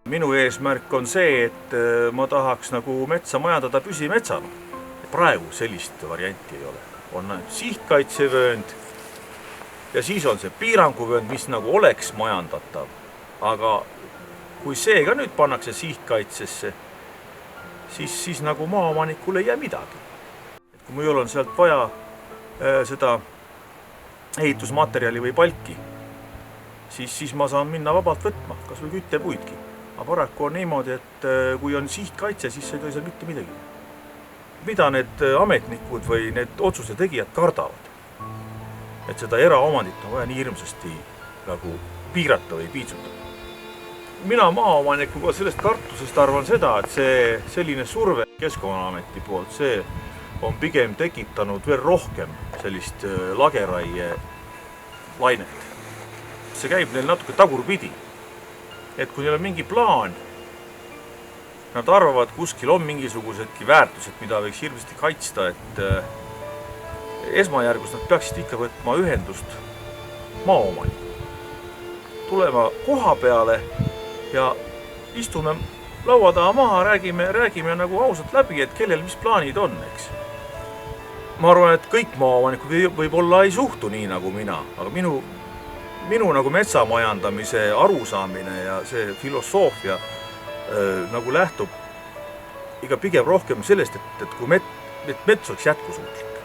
Minu eesmärk on see, et ma tahaks nagu metsa majandada püsimetsana. Praegu sellist varianti ei ole. On sihtkaitsevöönd ja siis on see piiranguvöönd, mis nagu oleks majandatav. Aga kui see ka nüüd pannakse sihtkaitsesse, siis nagu maaomanikul ei jää midagi. Kui mul on sealt vaja seda ehitusmaterjali või palki, siis ma saan minna vabalt võtma, kas või küttepuidki. Aga paraku on niimoodi, et kui on sihtkaitse, siis ei tohi seal mitte midagi. Mida need ametnikud või need otsuse tegijad kardavad? Et seda eraomandit on vaja nii hirmsasti nagu piirata või piitsutada. Mina maaomanikuga sellest kartusest arvan seda, et see selline surve Keskkonnaameti poolt, see on pigem tekitanud veel rohkem sellist lageraie lainet. See käib neil natuke tagurpidi. Et kui neil on mingi plaan, nad arvavad, kuskil on mingisugusedki väärtused, mida võiks hirmsasti kaitsta, et esmajärgus nad peaksid ikka võtma ühendust maaomanikuga. Tulema koha peale ja istume laua taha maha, räägime nagu ausalt läbi, et kellel mis plaanid on, eks. Ma arvan, et kõik maaomanikud võib-olla ei suhtu nii nagu mina, aga minu nagu metsamajandamise arusaamine ja see filosoofia nagu lähtub iga pigem rohkem sellest, et kui mets oleks jätkusuutlik.